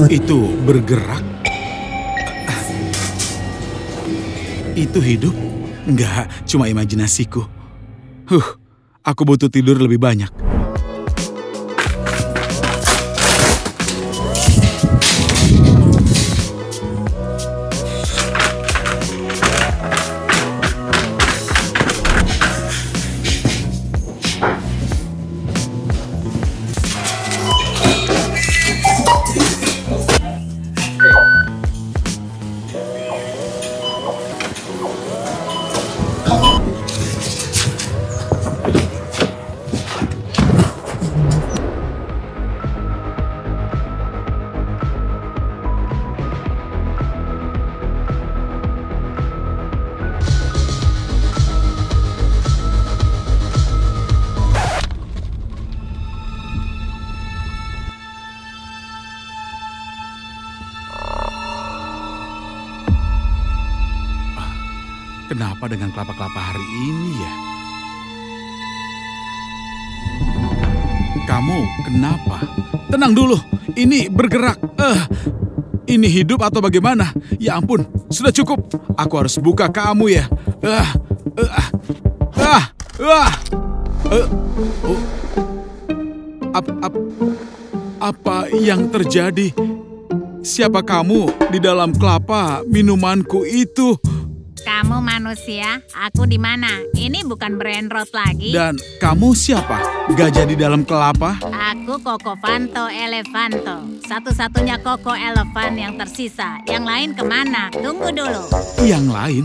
Itu bergerak? Itu hidup? Enggak, cuma imajinasiku. Aku butuh tidur lebih banyak. Kenapa dengan kelapa-kelapa hari ini ya? Kamu kenapa? Tenang dulu, ini bergerak. Ini hidup atau bagaimana? Ya ampun, sudah cukup. Aku harus buka kamu ya. Apa yang terjadi? Siapa kamu di dalam kelapa minumanku itu? Kamu manusia, aku di mana? Ini bukan brainrot lagi. Dan kamu siapa? Gajah di dalam kelapa? Aku Kokofanto Elefanto. Satu-satunya koko elefan yang tersisa. Yang lain kemana? Tunggu dulu. Yang lain?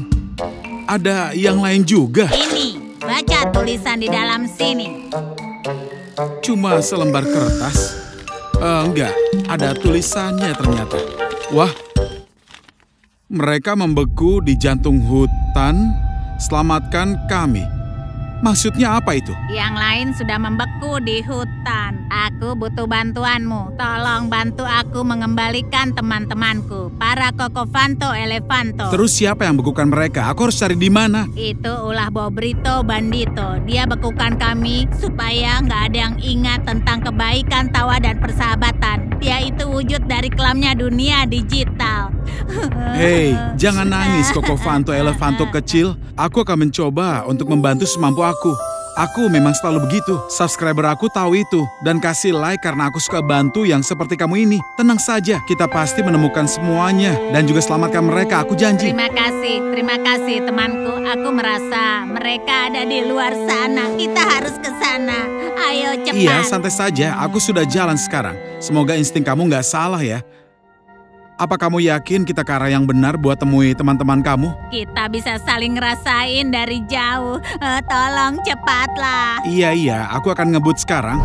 Ada yang lain juga? Ini, baca tulisan di dalam sini. Cuma selembar kertas? Enggak, ada tulisannya ternyata. Wah. Mereka membeku di jantung hutan, selamatkan kami. Maksudnya apa itu? Yang lain sudah membeku di hutan. Aku butuh bantuanmu. Tolong bantu aku mengembalikan teman-temanku, para Kokofanto Elefanto. Terus siapa yang bekukan mereka? Aku harus cari di mana? Itu ulah Bobrito Bandito. Dia bekukan kami supaya nggak ada yang ingat tentang kebaikan, tawa, dan persahabatan. Dia itu wujud dari kelamnya dunia digital. Hei, jangan nangis Kokofanto Elefanto kecil. Aku akan mencoba untuk membantu semampu aku. Aku memang selalu begitu. Subscriber aku tahu itu. Dan kasih like karena aku suka bantu yang seperti kamu ini. Tenang saja, kita pasti menemukan semuanya. Dan juga selamatkan mereka, aku janji. Terima kasih temanku. Aku merasa mereka ada di luar sana. Kita harus ke sana. Ayo cepat. Iya, santai saja. Aku sudah jalan sekarang. Semoga insting kamu nggak salah ya. Apa kamu yakin kita ke arah yang benar buat temui teman-teman kamu? Kita bisa saling ngerasain dari jauh. Tolong cepatlah. Iya, aku akan ngebut sekarang.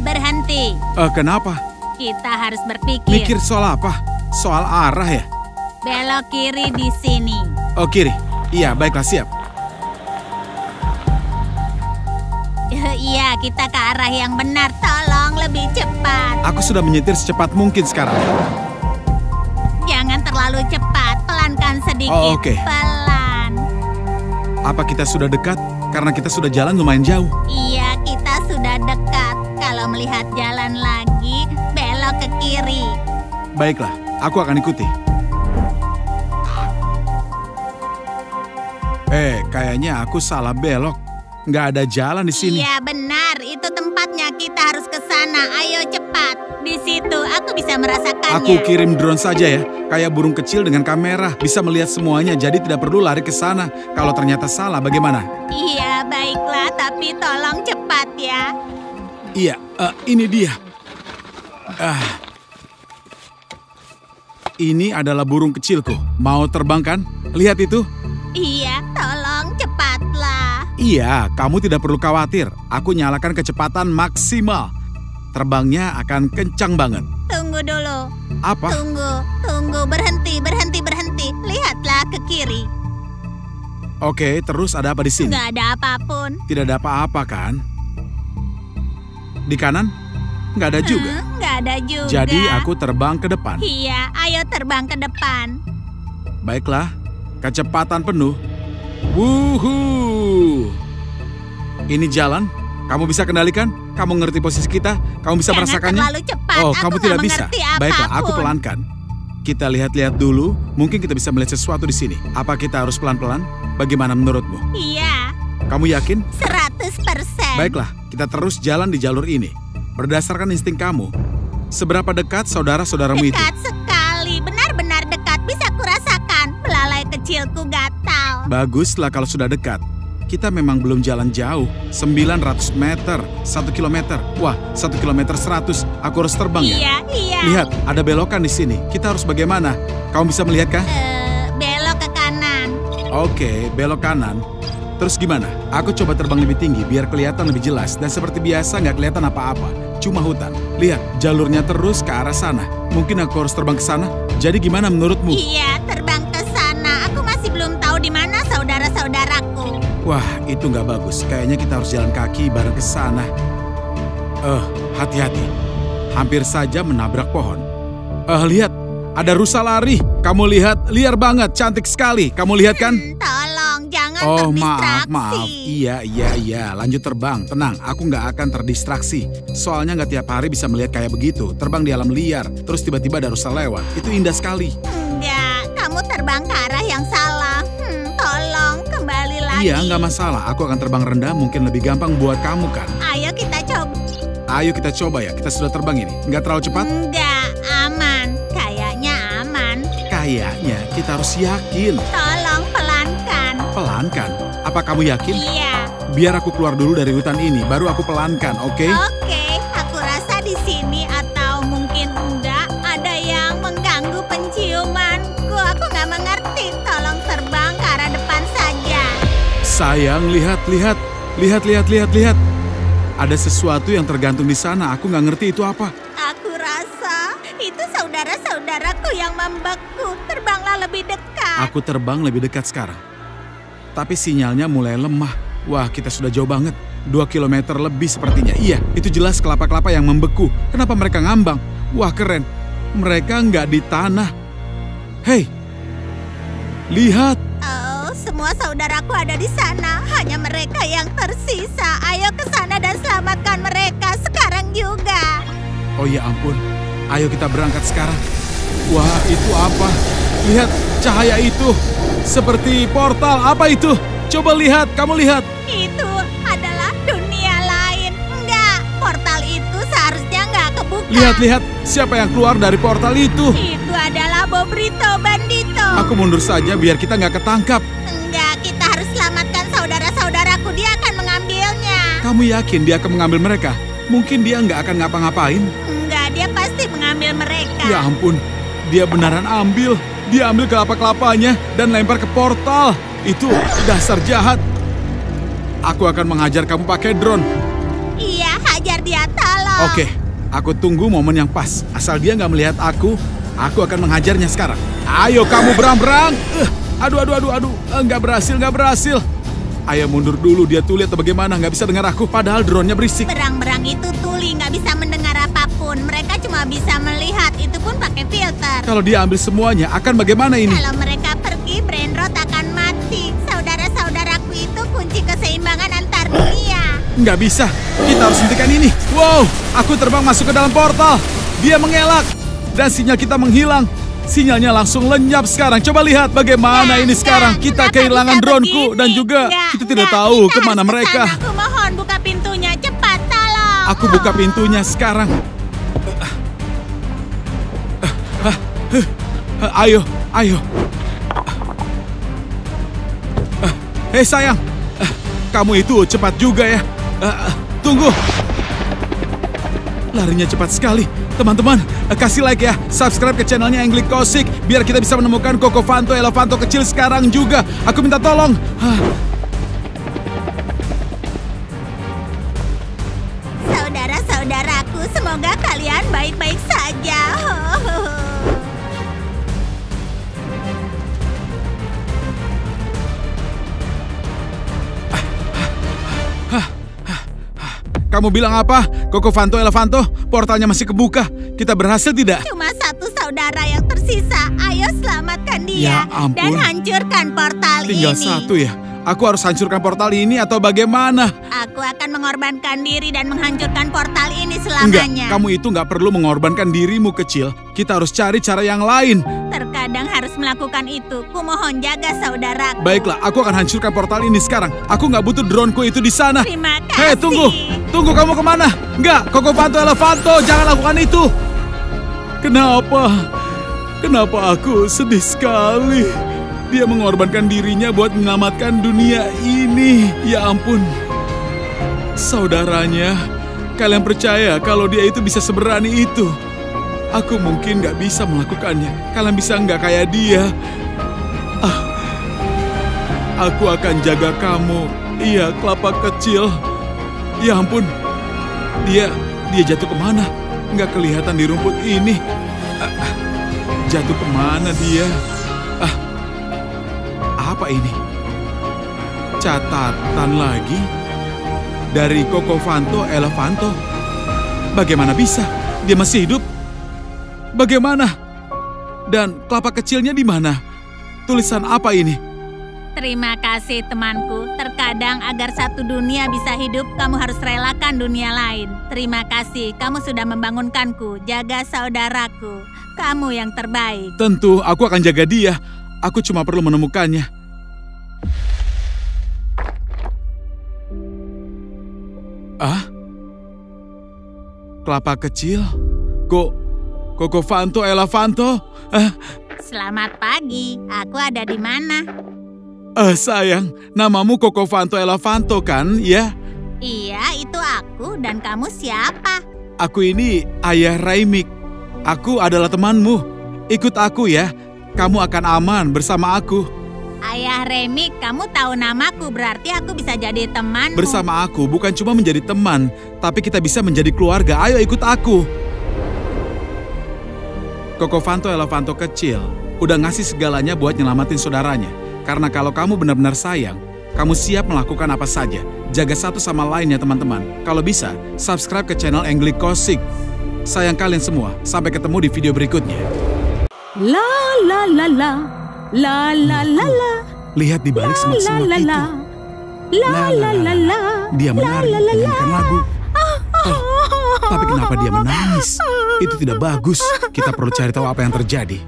Berhenti. Kenapa? Kita harus berpikir. Mikir soal apa? Soal arah ya? Belok kiri di sini. Oh, kiri. Iya, baiklah, siap. Iya, kita ke arah yang benar. Tolong lebih cepat. Aku sudah menyetir secepat mungkin sekarang. Jangan terlalu cepat. Pelankan sedikit. Oh, oke. Pelan. Apa kita sudah dekat? Karena kita sudah jalan lumayan jauh. Iya, kita sudah dekat. Kalau melihat jalan lagi, belok ke kiri. Baiklah, aku akan ikuti. Kayaknya aku salah belok. Nggak ada jalan di sini. Iya, benar. Itu tempatnya. Kita harus ke sana. Ayo cepat. Di situ aku bisa merasakannya. Aku kirim drone saja ya. Kayak burung kecil dengan kamera. Bisa melihat semuanya, jadi tidak perlu lari ke sana. Kalau ternyata salah, bagaimana? Iya, baiklah. Tapi tolong cepat ya. Iya, ini dia. Ini adalah burung kecilku. Mau terbang kan? Lihat itu. Iya, tolong cepatlah. Iya, kamu tidak perlu khawatir. Aku nyalakan kecepatan maksimal. Terbangnya akan kencang banget. Tunggu dulu. Apa? Tunggu. Berhenti. Lihatlah ke kiri. Oke, terus ada apa di sini? Nggak ada apapun. Tidak ada apa-apa kan? Di kanan? Nggak ada juga. Nggak ada juga. Jadi aku terbang ke depan. Iya, ayo terbang ke depan. Baiklah, kecepatan penuh. Wuhu! Ini jalan? Kamu bisa kendalikan? Kamu ngerti posisi kita? Kamu bisa Jangan merasakannya? terlalu cepat. Oh, Aku kamu nggak tidak bisa. mengerti Baiklah, aku apapun. pelankan. Kita lihat-lihat dulu. Mungkin kita bisa melihat sesuatu di sini. Apa kita harus pelan-pelan? Bagaimana menurutmu? Iya, Kamu yakin? 100%. Baiklah, kita terus jalan di jalur ini. Berdasarkan insting kamu, seberapa dekat saudara-saudaramu itu? Dekat sekali, benar-benar dekat. Bisa kurasakan. Belalai kecilku gatal. Baguslah kalau sudah dekat. Kita memang belum jalan jauh. 900 meter, 1 kilometer. Wah, 1 kilometer 100. Aku harus terbang ya? Iya, iya. Lihat, ada belokan di sini. Kita harus bagaimana? Kamu bisa melihat kah? Belok ke kanan. Oke, belok kanan. Terus gimana? Aku coba terbang lebih tinggi biar kelihatan lebih jelas. Dan seperti biasa nggak kelihatan apa-apa. Cuma hutan. Lihat, jalurnya terus ke arah sana. Mungkin aku harus terbang ke sana? Jadi gimana menurutmu? Iya, terbang ke sana. Aku masih belum tahu di mana saudara-saudaraku. Wah, itu nggak bagus. Kayaknya kita harus jalan kaki bareng ke sana. Hati-hati. Hampir saja menabrak pohon. Lihat. Ada rusa lari. Kamu lihat, liar banget, cantik sekali. Kamu lihat kan? Tolong, jangan Oh, terdistraksi. maaf. Iya. Lanjut terbang. Tenang, aku nggak akan terdistraksi. Soalnya nggak tiap hari bisa melihat kayak begitu. Terbang di alam liar, terus tiba-tiba ada rusa lewat. Itu indah sekali. Enggak, kamu terbang ke arah yang salah. Tolong, kembali lagi. Iya, nggak masalah. Aku akan terbang rendah, mungkin lebih gampang buat kamu kan? Ayo kita coba. Ayo kita coba ya, kita sudah terbang ini. Nggak terlalu cepat? Enggak, aman. Kayaknya aman. Kayaknya kita harus yakin. Tolong pelankan. Pelankan? Apa kamu yakin? Iya. Biar aku keluar dulu dari hutan ini, baru aku pelankan, oke? Oke, aku rasa di sini atau mungkin enggak ada yang mengganggu penciumanku. Aku nggak mengerti. Tolong terbang ke arah depan saja. Sayang, lihat. Ada sesuatu yang tergantung di sana, aku nggak ngerti itu apa. Aku rasa itu saudara-saudaraku yang membeku. Terbanglah lebih dekat. Aku terbang lebih dekat sekarang. Tapi sinyalnya mulai lemah. Wah, kita sudah jauh banget. 2 kilometer lebih sepertinya. Iya, itu jelas kelapa-kelapa yang membeku. Kenapa mereka ngambang? Wah, keren. Mereka nggak di tanah. Hei, lihat. Oh, semua saudaraku ada di sana. Hanya mereka yang tersisa. Ayo ke sana dan selamatkan mereka sekarang juga. Oh ya ampun, ayo kita berangkat sekarang. Wah, itu apa? Lihat, cahaya itu. Seperti portal, apa itu? Coba lihat, kamu lihat. Itu adalah dunia lain. Enggak, portal itu seharusnya nggak kebuka. Lihat, siapa yang keluar dari portal itu? Itu adalah Bobrito Bandito. Aku mundur saja biar kita nggak ketangkap. Enggak, kita harus selamatkan saudara-saudaraku. Dia akan mengambilnya. Kamu yakin dia akan mengambil mereka? Mungkin dia nggak akan ngapa-ngapain. Enggak, dia pasti mengambil mereka. Ya ampun, dia beneran ambil. Dia ambil kelapa-kelapanya dan lempar ke portal. Itu dasar jahat. Aku akan menghajar kamu pakai drone. Iya, hajar dia, tolong. Oke, aku tunggu momen yang pas. Asal dia nggak melihat aku akan menghajarnya sekarang. Ayo kamu berang-berang. Aduh. Nggak berhasil. Ayo mundur dulu, dia tuli atau bagaimana, nggak bisa dengar aku. Padahal drone-nya berisik. Berang-berang itu tuli, nggak bisa mendengar apapun. Mereka cuma bisa melihat, itu pun pakai filter. Kalau dia ambil semuanya, akan bagaimana ini? Kalau mereka pergi, Brainrot akan mati. Saudara-saudaraku itu kunci keseimbangan antar dunia. Nggak bisa, kita harus hentikan ini. Wow, aku terbang masuk ke dalam portal. Dia mengelak, dan sinyal kita menghilang. Sinyalnya langsung lenyap sekarang. Coba lihat bagaimana ini sekarang. Kita Kenapa kehilangan bisa droneku begini? dan juga kita tidak Nggak, tahu kita kemana harus ke mereka. sana. Aku mohon buka pintunya, cepat, tolong. Aku buka pintunya sekarang. Ayo. Hei sayang, kamu itu cepat juga ya. Tunggu. Larinya cepat sekali. Teman-teman, kasih like ya. Subscribe ke channelnya Anglik Kosik biar kita bisa menemukan Koko Fanto Elefanto kecil sekarang juga. Aku minta tolong. Saudara-saudaraku, semoga kalian baik-baik saja. Kamu bilang apa? Koko Fanto Elefanto, portalnya masih kebuka. Kita berhasil tidak? Cuma satu saudara yang tersisa. Ayo selamatkan dia Ya ampun. dan hancurkan portal Tinggal ini. satu ya. Aku harus hancurkan portal ini atau bagaimana? Aku akan mengorbankan diri dan menghancurkan portal ini selamanya. Enggak, kamu itu nggak perlu mengorbankan dirimu kecil. Kita harus cari cara yang lain. Terkadang harus melakukan itu. Kumohon jaga saudaraku. Baiklah, aku akan hancurkan portal ini sekarang. Aku nggak butuh drone-ku itu di sana. Terima kasih. Hei, tunggu. Tunggu, kamu kemana? Enggak, Cocofanto Elefanto, jangan lakukan itu. Kenapa? Kenapa aku sedih sekali? Dia mengorbankan dirinya buat menyelamatkan dunia ini. Ya ampun. Saudaranya, kalian percaya kalau dia itu bisa seberani itu? Aku mungkin nggak bisa melakukannya. Kalian bisa nggak kayak dia? Aku akan jaga kamu. Iya, kelapa kecil. Ya ampun. Dia jatuh kemana? Nggak kelihatan di rumput ini. Jatuh kemana dia? Apa ini? Catatan lagi? Dari Cocofanto Elefanto. Bagaimana bisa? Dia masih hidup? Bagaimana? Dan kelapa kecilnya di mana? Tulisan apa ini? Terima kasih temanku. Terkadang agar satu dunia bisa hidup, kamu harus relakan dunia lain. Terima kasih, kamu sudah membangunkanku. Jaga saudaraku. Kamu yang terbaik. Tentu, aku akan jaga dia. Aku cuma perlu menemukannya. Kelapa kecil? Cocofanto Elefanto? Selamat pagi. Aku ada di mana? Sayang, namamu Cocofanto Elefanto kan, ya? Iya, itu aku. Dan kamu siapa? Aku ini Ayah Raimik. Aku adalah temanmu. Ikut aku ya. Kamu akan aman bersama aku. Ayah Remi, kamu tahu namaku, berarti aku bisa jadi temanmu. Bersama aku bukan cuma menjadi teman, tapi kita bisa menjadi keluarga. Ayo ikut aku. Cocofanto Elefanto kecil udah ngasih segalanya buat nyelamatin saudaranya. Karena kalau kamu benar-benar sayang, kamu siap melakukan apa saja. Jaga satu sama lain ya teman-teman. Kalau bisa, subscribe ke channel Angelic Kosik. Sayang kalian semua. Sampai ketemu di video berikutnya. La la la la. La la la la. Lihat di balik semak-semak itu. La la la la. Dia menari memainkan lagu. Tapi kenapa dia menangis? Itu tidak bagus. Kita perlu cari tahu apa yang terjadi.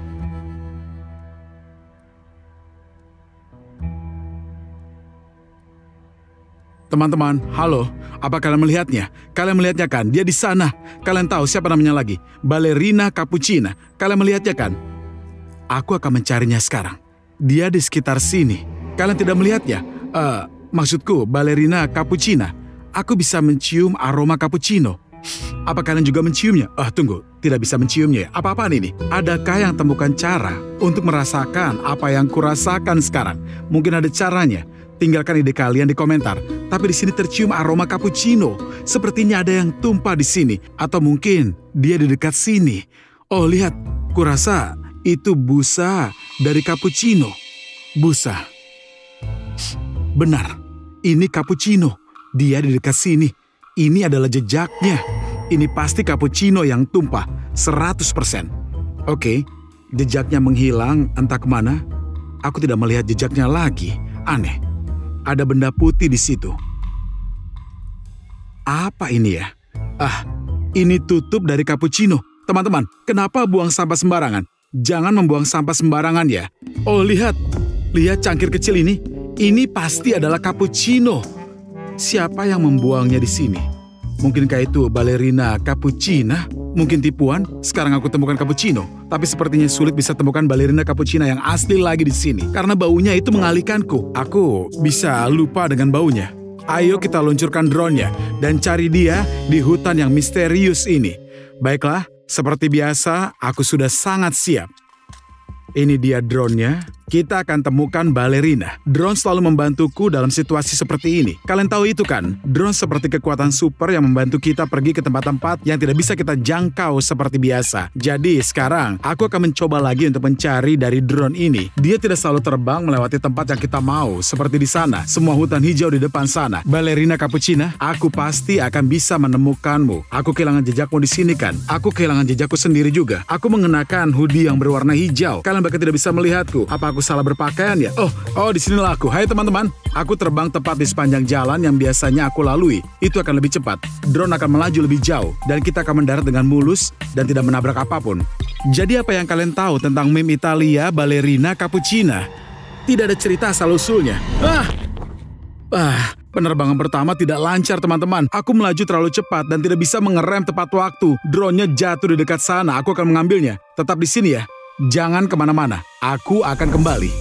Teman-teman, halo. Apa kalian melihatnya? Kalian melihatnya kan? Dia di sana. Kalian tahu siapa namanya lagi? Ballerina Cappuccina. Kalian melihatnya kan? Aku akan mencarinya sekarang. Dia di sekitar sini. Kalian tidak melihatnya? Maksudku, Ballerina Cappuccina. Aku bisa mencium aroma cappuccino. Apa kalian juga menciumnya? Tunggu. Tidak bisa menciumnya ya? Apa-apaan ini? Adakah yang temukan cara untuk merasakan apa yang kurasakan sekarang? Mungkin ada caranya. Tinggalkan ide kalian di komentar. Tapi di sini tercium aroma cappuccino. Sepertinya ada yang tumpah di sini. Atau mungkin dia di dekat sini. Oh, lihat. Kurasa itu busa dari cappuccino. Busa. Benar. Ini cappuccino. Dia di dekat sini. Ini adalah jejaknya. Ini pasti cappuccino yang tumpah. 100%. Oke. Jejaknya menghilang entah kemana. Aku tidak melihat jejaknya lagi. Aneh. Ada benda putih di situ. Apa ini ya? Ini tutup dari cappuccino. Teman-teman, kenapa buang sampah sembarangan? Jangan membuang sampah sembarangan ya. Oh, lihat. Lihat cangkir kecil ini. Ini pasti adalah cappuccino. Siapa yang membuangnya di sini? Mungkinkah itu Ballerina Cappuccina? Mungkin tipuan? Sekarang aku temukan cappuccino. Tapi sepertinya sulit bisa temukan Ballerina Cappuccina yang asli lagi di sini. Karena baunya itu mengalihkanku. Aku bisa lupa dengan baunya. Ayo kita luncurkan drone-nya dan cari dia di hutan yang misterius ini. Baiklah. Seperti biasa, aku sudah sangat siap. Ini dia drone-nya. Kita akan temukan Ballerina. Drone selalu membantuku dalam situasi seperti ini. Kalian tahu itu kan? Drone seperti kekuatan super yang membantu kita pergi ke tempat-tempat yang tidak bisa kita jangkau seperti biasa. Jadi sekarang, aku akan mencoba lagi untuk mencari dari drone ini. Dia tidak selalu terbang melewati tempat yang kita mau. Seperti di sana, semua hutan hijau di depan sana. Ballerina Cappuccina, aku pasti akan bisa menemukanmu. Aku kehilangan jejakmu di sini kan? Aku kehilangan jejakku sendiri juga. Aku mengenakan hoodie yang berwarna hijau. Kalian bahkan tidak bisa melihatku. Apa aku salah berpakaian ya? Oh, disinilah aku. Hai teman-teman, aku terbang tepat di sepanjang jalan yang biasanya aku lalui. Itu akan lebih cepat. Drone akan melaju lebih jauh, dan kita akan mendarat dengan mulus dan tidak menabrak apapun. Jadi apa yang kalian tahu tentang meme Italia Ballerina Cappuccina? Tidak ada cerita asal-usulnya. Penerbangan pertama tidak lancar teman-teman. Aku melaju terlalu cepat dan tidak bisa mengerem tepat waktu. Drone-nya jatuh di dekat sana. Aku akan mengambilnya. Tetap di sini ya. Jangan kemana-mana. Aku akan kembali.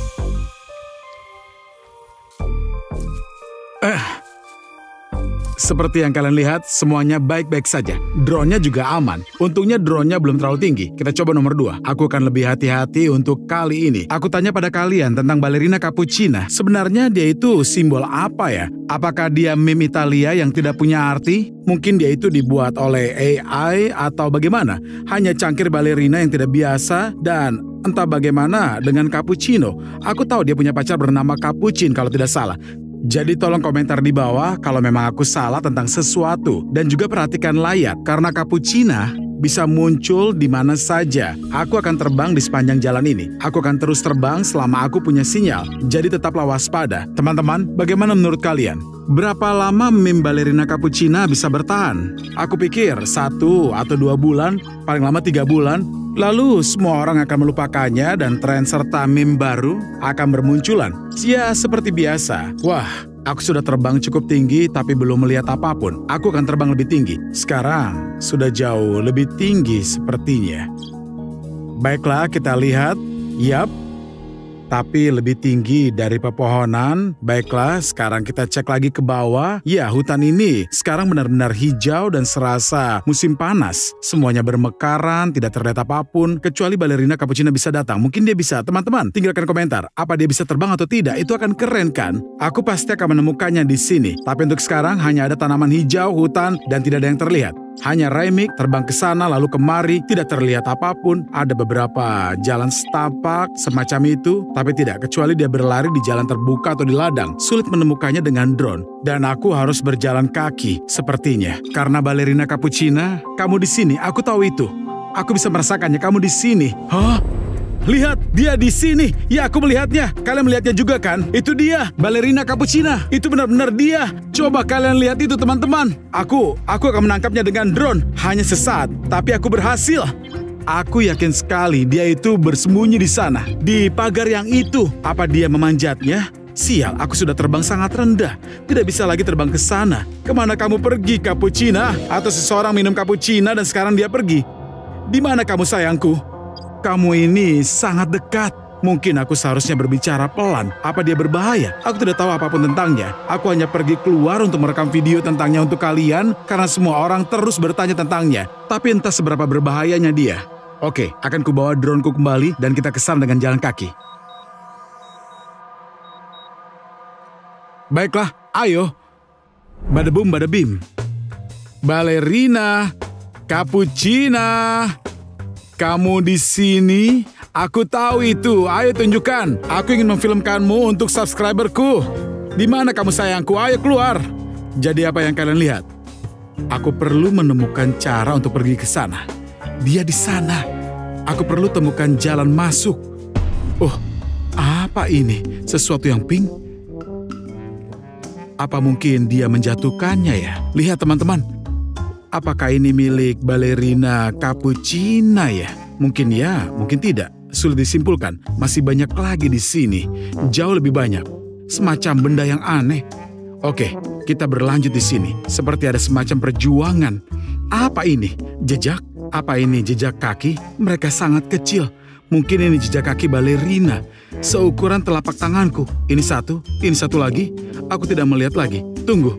Seperti yang kalian lihat, semuanya baik-baik saja. Drone-nya juga aman. Untungnya drone-nya belum terlalu tinggi. Kita coba nomor 2. Aku akan lebih hati-hati untuk kali ini. Aku tanya pada kalian tentang Ballerina Cappuccina. Sebenarnya dia itu simbol apa ya? Apakah dia meme Italia yang tidak punya arti? Mungkin dia itu dibuat oleh AI atau bagaimana? Hanya cangkir ballerina yang tidak biasa dan entah bagaimana dengan cappuccino. Aku tahu dia punya pacar bernama Cappuccin kalau tidak salah. Jadi tolong komentar di bawah kalau memang aku salah tentang sesuatu. Dan juga perhatikan layar, karena Cappuccina bisa muncul di mana saja. Aku akan terbang di sepanjang jalan ini. Aku akan terus terbang selama aku punya sinyal. Jadi tetaplah waspada. Teman-teman, bagaimana menurut kalian? Berapa lama meme Ballerina Cappuccina bisa bertahan? Aku pikir 1 atau 2 bulan, paling lama 3 bulan. Lalu semua orang akan melupakannya dan tren serta meme baru akan bermunculan. Ya, seperti biasa. Wah, aku sudah terbang cukup tinggi tapi belum melihat apapun. Aku akan terbang lebih tinggi. Sekarang sudah jauh lebih tinggi sepertinya. Baiklah, kita lihat. Yap. Tapi lebih tinggi dari pepohonan. Baiklah, sekarang kita cek lagi ke bawah. Ya, hutan ini sekarang benar-benar hijau dan serasa musim panas. Semuanya bermekaran, tidak terlihat apapun. Kecuali Ballerina Cappuccina bisa datang. Mungkin dia bisa. Teman-teman, tinggalkan komentar. Apa dia bisa terbang atau tidak? Itu akan keren kan? Aku pasti akan menemukannya di sini. Tapi untuk sekarang hanya ada tanaman hijau, hutan, dan tidak ada yang terlihat. Hanya Remik terbang ke sana lalu kemari, tidak terlihat apapun. Ada beberapa jalan setapak semacam itu, tapi tidak, kecuali dia berlari di jalan terbuka atau di ladang. Sulit menemukannya dengan drone. Dan aku harus berjalan kaki sepertinya. Karena Ballerina Cappuccina, kamu di sini, aku tahu itu. Aku bisa merasakannya, kamu di sini. Hah? Lihat, dia di sini. Ya, aku melihatnya. Kalian melihatnya juga kan? Itu dia, Ballerina Cappuccina. Itu benar-benar dia. Coba kalian lihat itu, teman-teman. Aku akan menangkapnya dengan drone. Hanya sesaat, tapi aku berhasil. Aku yakin sekali dia itu bersembunyi di sana, di pagar yang itu. Apa dia memanjatnya? Sial, aku sudah terbang sangat rendah. Tidak bisa lagi terbang ke sana. Kemana kamu pergi, Cappuccina? Atau seseorang minum Cappuccina dan sekarang dia pergi? Di mana kamu, sayangku? Kamu ini sangat dekat. Mungkin aku seharusnya berbicara pelan. Apa dia berbahaya? Aku tidak tahu apapun tentangnya. Aku hanya pergi keluar untuk merekam video tentangnya untuk kalian karena semua orang terus bertanya tentangnya. Tapi entah seberapa berbahayanya dia. Oke, akan kubawa drone-ku kembali dan kita kesana dengan jalan kaki. Baiklah, ayo. Badabum badabim. Ballerina Cappuccina. Kamu di sini? Aku tahu itu. Ayo tunjukkan. Aku ingin memfilmkanmu untuk subscriberku. Di mana kamu, sayangku? Ayo keluar. Jadi apa yang kalian lihat? Aku perlu menemukan cara untuk pergi ke sana. Dia di sana. Aku perlu temukan jalan masuk. Oh, apa ini? Sesuatu yang pink? Apa mungkin dia menjatuhkannya ya? Lihat teman-teman. Apakah ini milik Ballerina Cappuccina ya? Mungkin ya, mungkin tidak. Sulit disimpulkan. Masih banyak lagi di sini. Jauh lebih banyak. Semacam benda yang aneh. Oke, kita berlanjut di sini. Seperti ada semacam perjuangan. Apa ini? Jejak? Apa ini jejak kaki? Mereka sangat kecil. Mungkin ini jejak kaki Ballerina. Seukuran telapak tanganku. Ini satu lagi. Aku tidak melihat lagi. Tunggu.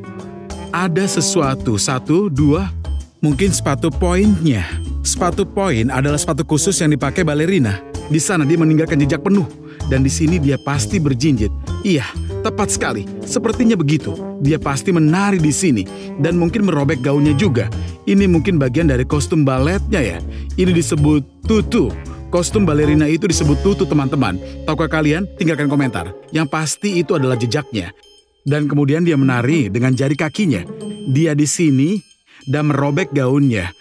Ada sesuatu. 1, 2... Mungkin sepatu poinnya. Sepatu poin adalah sepatu khusus yang dipakai Ballerina. Di sana dia meninggalkan jejak penuh. Dan di sini dia pasti berjinjit. Iya, tepat sekali. Sepertinya begitu. Dia pasti menari di sini. Dan mungkin merobek gaunnya juga. Ini mungkin bagian dari kostum baletnya ya. Ini disebut tutu. Kostum Ballerina itu disebut tutu, teman-teman. Tahukah kalian? Tinggalkan komentar. Yang pasti itu adalah jejaknya. Dan kemudian dia menari dengan jari kakinya. Dia di sini dan merobek gaunnya.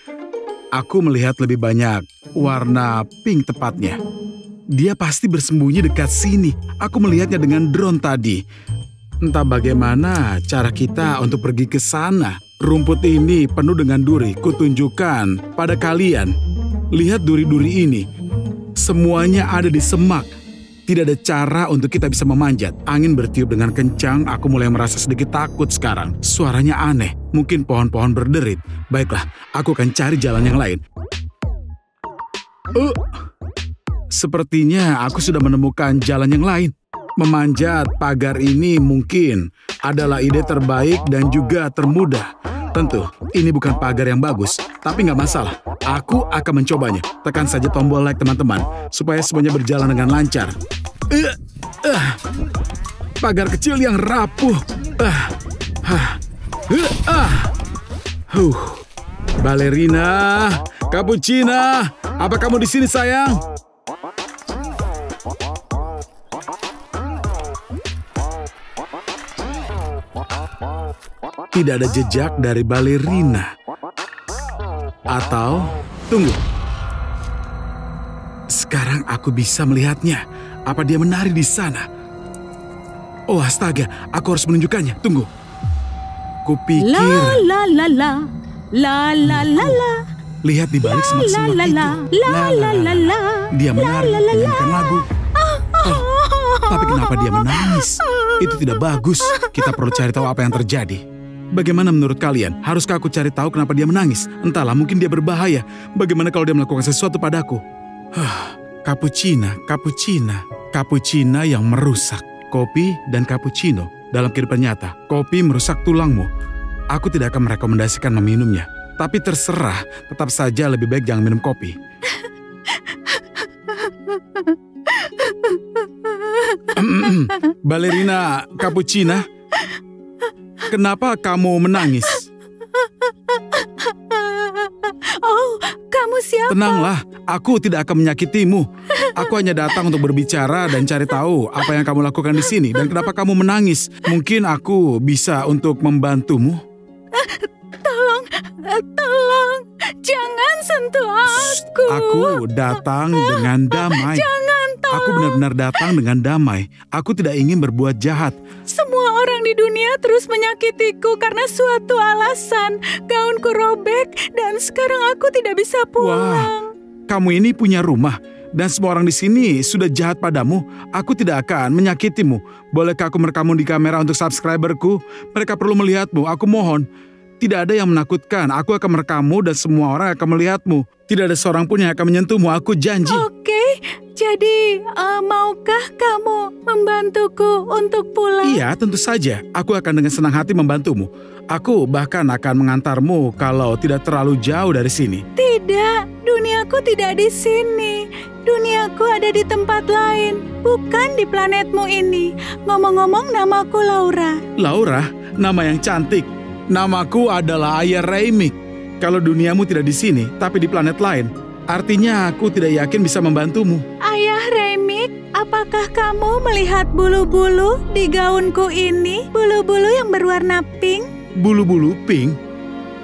Aku melihat lebih banyak warna pink tepatnya. Dia pasti bersembunyi dekat sini. Aku melihatnya dengan drone tadi. Entah bagaimana cara kita untuk pergi ke sana. Rumput ini penuh dengan duri. Kutunjukkan pada kalian. Lihat duri-duri ini. Semuanya ada di semak. Tidak ada cara untuk kita bisa memanjat. Angin bertiup dengan kencang, aku mulai merasa sedikit takut sekarang. Suaranya aneh, mungkin pohon-pohon berderit. Baiklah, aku akan cari jalan yang lain. Sepertinya aku sudah menemukan jalan yang lain. Memanjat pagar ini mungkin adalah ide terbaik dan juga termudah. Tentu, ini bukan pagar yang bagus, tapi nggak masalah. Aku akan mencobanya. Tekan saja tombol like teman-teman, supaya semuanya berjalan dengan lancar. Pagar kecil yang rapuh. Balerina, Cappuccina, apa kamu di sini sayang? Tidak ada jejak dari balerina. Atau, tunggu. Sekarang aku bisa melihatnya. Apa dia menari di sana? Oh astaga, aku harus menunjukkannya. Tunggu. Kupikir... La la la la, la la la la. Lihat di balik semak-semak itu. La la la la. Dia menari, menyanyikan lagu. Tapi kenapa dia menangis? Itu tidak bagus. Kita perlu cari tahu apa yang terjadi. Bagaimana menurut kalian? Haruskah aku cari tahu kenapa dia menangis? Entahlah, mungkin dia berbahaya. Bagaimana kalau dia melakukan sesuatu padaku? Cappuccina yang merusak. Kopi dan cappuccino dalam kehidupan nyata. Kopi merusak tulangmu. Aku tidak akan merekomendasikan meminumnya. Tapi terserah, tetap saja lebih baik jangan minum kopi. Balerina Cappuccina, kenapa kamu menangis? Oh, kamu siapa? Tenanglah, aku tidak akan menyakitimu. Aku hanya datang untuk berbicara dan cari tahu apa yang kamu lakukan di sini dan kenapa kamu menangis. Mungkin aku bisa untuk membantumu. Tolong, jangan sentuh aku. Aku datang dengan damai. Jangan, tolong. Aku benar-benar datang dengan damai. Aku tidak ingin berbuat jahat. Semua orang di dunia terus menyakitiku karena suatu alasan. Gaunku robek dan sekarang aku tidak bisa pulang. Wah, kamu ini punya rumah dan semua orang di sini sudah jahat padamu. Aku tidak akan menyakitimu. Bolehkah aku merekammu di kamera untuk subscriberku? Mereka perlu melihatmu, aku mohon. Tidak ada yang menakutkan. Aku akan merekammu dan semua orang akan melihatmu. Tidak ada seorang pun yang akan menyentuhmu, aku janji. Oke, jadi maukah kamu membantuku untuk pulang? Iya, tentu saja. Aku akan dengan senang hati membantumu. Aku bahkan akan mengantarmu kalau tidak terlalu jauh dari sini. Tidak, duniaku tidak di sini. Duniaku ada di tempat lain, bukan di planetmu ini. Ngomong-ngomong, namaku Laura. Laura, nama yang cantik. Namaku adalah Ayah Remik. Kalau duniamu tidak di sini, tapi di planet lain, artinya aku tidak yakin bisa membantumu. Ayah Remik, apakah kamu melihat bulu-bulu di gaunku ini? Bulu-bulu yang berwarna pink? Bulu-bulu pink?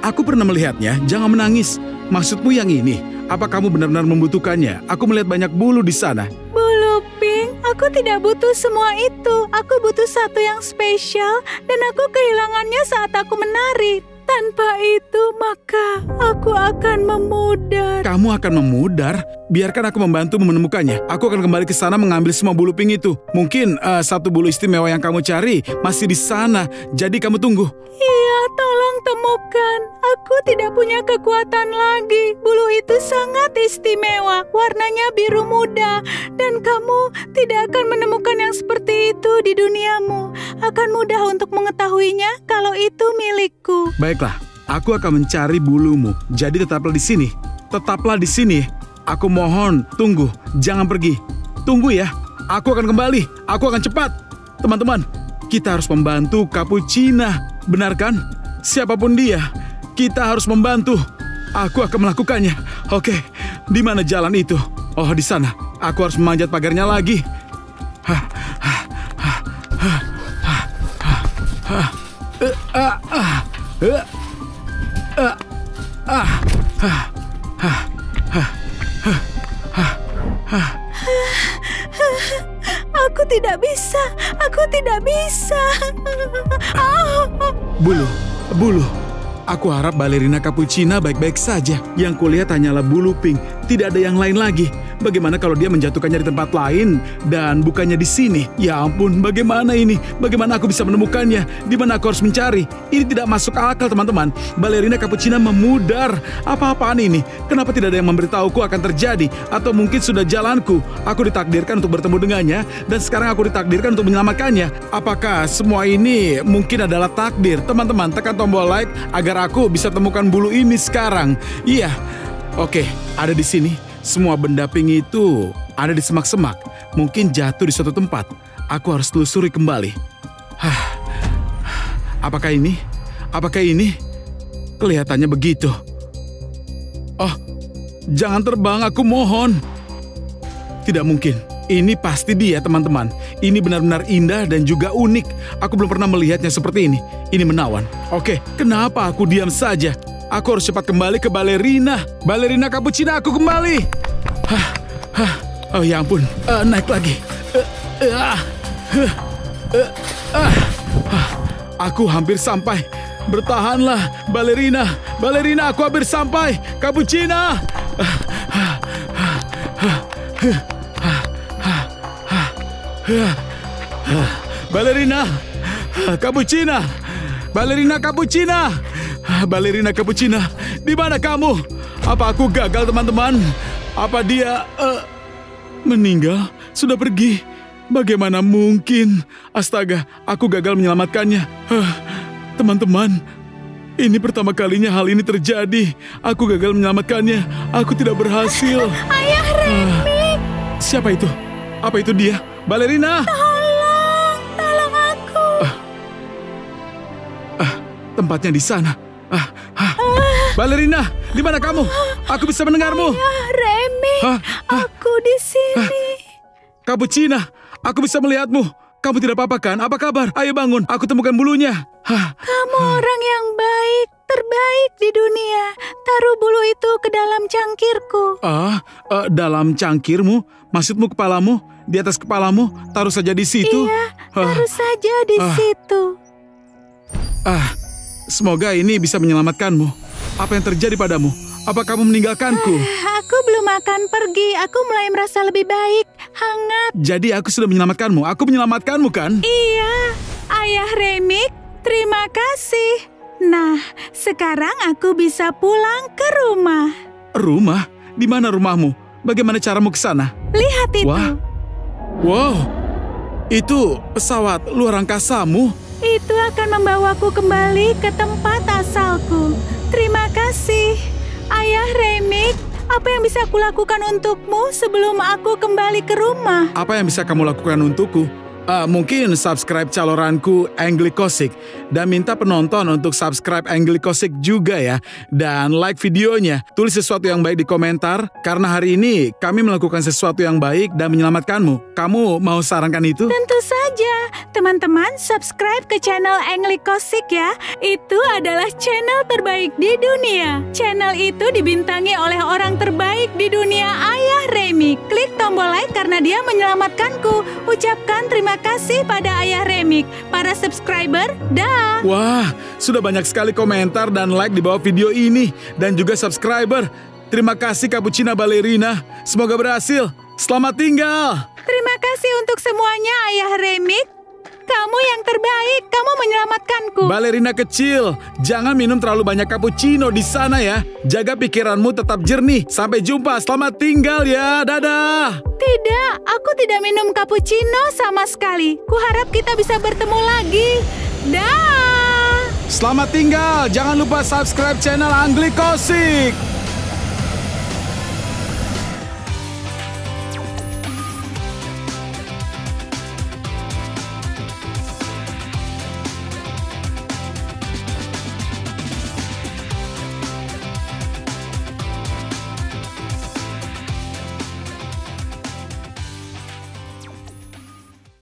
Aku pernah melihatnya, jangan menangis. Maksudmu yang ini? Apa kamu benar-benar membutuhkannya? Aku melihat banyak bulu di sana. Bulu pink? Aku tidak butuh semua itu. Aku butuh satu yang spesial dan aku kehilangannya saat aku menari. Tanpa itu, maka aku akan memudar. Kamu akan memudar? Biarkan aku membantu menemukannya. Aku akan kembali ke sana mengambil semua bulu pink itu. Mungkin satu bulu istimewa yang kamu cari masih di sana. Jadi kamu tunggu. Iya, tolong temukan. Aku tidak punya kekuatan lagi. Bulu itu sangat istimewa. Warnanya biru muda. Dan kamu tidak akan menemukan yang seperti itu di duniamu. Akan mudah untuk mengetahuinya kalau itu milikku. Baiklah, aku akan mencari bulumu. Jadi tetaplah di sini. Tetaplah di sini. Aku mohon, tunggu. Jangan pergi. Tunggu ya. Aku akan kembali. Aku akan cepat. Teman-teman, kita harus membantu Cappuccina. Benar kan? Siapapun dia, kita harus membantu. Aku akan melakukannya. Oke, di mana jalan itu? Oh, di sana. Aku harus memanjat pagarnya lagi. Bulu. Aku harap balerina Capuchina baik-baik saja. Yang kulihat hanyalah bulu pink, tidak ada yang lain lagi. Bagaimana kalau dia menjatuhkannya di tempat lain dan bukannya di sini? Ya ampun, bagaimana ini? Bagaimana aku bisa menemukannya? Di mana aku harus mencari? Ini tidak masuk akal, teman-teman. Balerina Capuchina memudar. Apa-apaan ini? Kenapa tidak ada yang memberitahuku akan terjadi? Atau mungkin sudah jalanku? Aku ditakdirkan untuk bertemu dengannya dan sekarang aku ditakdirkan untuk menyelamatkannya. Apakah semua ini mungkin adalah takdir? Teman-teman, tekan tombol like agar aku bisa temukan bulu ini sekarang. Iya. Oke, ada di sini. Semua benda pink itu ada di semak-semak. Mungkin jatuh di suatu tempat. Aku harus telusuri kembali. Apakah ini? Apakah ini? Kelihatannya begitu. Oh, jangan terbang, aku mohon. Tidak mungkin. Ini pasti dia, teman-teman. Ini benar-benar indah dan juga unik. Aku belum pernah melihatnya seperti ini. Ini menawan. Oke, kenapa aku diam saja? Aku harus cepat kembali ke balerina. Balerina Capuchina, aku kembali. Oh ya ampun, naik lagi. Aku hampir sampai. Bertahanlah, balerina. Balerina, aku hampir sampai. Capuchina. Balerina Capuchina. Balerina Capuchina. Balerina Capuchina, di mana kamu? Apa aku gagal, teman-teman? Apa dia meninggal? Sudah pergi? Bagaimana mungkin? Astaga, aku gagal menyelamatkannya. Teman-teman, ini pertama kalinya hal ini terjadi. Aku gagal menyelamatkannya. Aku tidak berhasil. Ayah Remik. Siapa itu? Apa itu dia? Balerina! Tolong aku. Tempatnya di sana. Balerina, di mana kamu? Aku bisa mendengarmu. Ayah Remik, aku di sini. Capuchina, aku bisa melihatmu. Kamu tidak apa-apa kan? Apa kabar? Ayo bangun, aku temukan bulunya. Kamu orang yang baik, terbaik di dunia. Taruh bulu itu ke dalam cangkirku. Dalam cangkirmu? Maksudmu kepalamu? Di atas kepalamu? Taruh saja di situ? Iya, taruh saja di situ. Semoga ini bisa menyelamatkanmu. Apa yang terjadi padamu? Apa kamu meninggalkanku? Aku belum akan pergi. Aku mulai merasa lebih baik, hangat. Jadi aku sudah menyelamatkanmu. Aku menyelamatkanmu kan? Iya, Ayah Remik, terima kasih. Nah, sekarang aku bisa pulang ke rumah. Rumah? Di mana rumahmu? Bagaimana caramu ke sana? Lihat itu. Wow, itu pesawat luar angkasamu? Itu akan membawaku kembali ke tempat asalku. Terima kasih, Ayah Remik. Apa yang bisa aku lakukan untukmu sebelum aku kembali ke rumah? Apa yang bisa kamu lakukan untukku? Mungkin subscribe caloranku Anglicosik dan minta penonton untuk subscribe Anglicosik juga ya. Dan like videonya, tulis sesuatu yang baik di komentar karena hari ini kami melakukan sesuatu yang baik dan menyelamatkanmu. Kamu mau sarankan itu? Tentu saja. Teman-teman subscribe ke channel Anglicosik ya. Itu adalah channel terbaik di dunia. Channel itu dibintangi oleh orang terbaik di dunia, Ayah Remik. Klik tombol like karena dia menyelamatkanku. Ucapkan terima kasih pada Ayah Remik. Para subscriber, dah. Wah, sudah banyak sekali komentar dan like di bawah video ini. Dan juga subscriber. Terima kasih Capuchina Balerina. Semoga berhasil. Selamat tinggal. Terima kasih untuk semuanya, Ayah Remik. Kamu yang terbaik. Kamu menyelamatkanku. Balerina kecil, jangan minum terlalu banyak cappuccino di sana ya. Jaga pikiranmu tetap jernih. Sampai jumpa. Selamat tinggal ya. Dadah. Tidak, aku tidak minum cappuccino sama sekali. Kuharap kita bisa bertemu lagi. Dah. Selamat tinggal. Jangan lupa subscribe channel Anglicosik.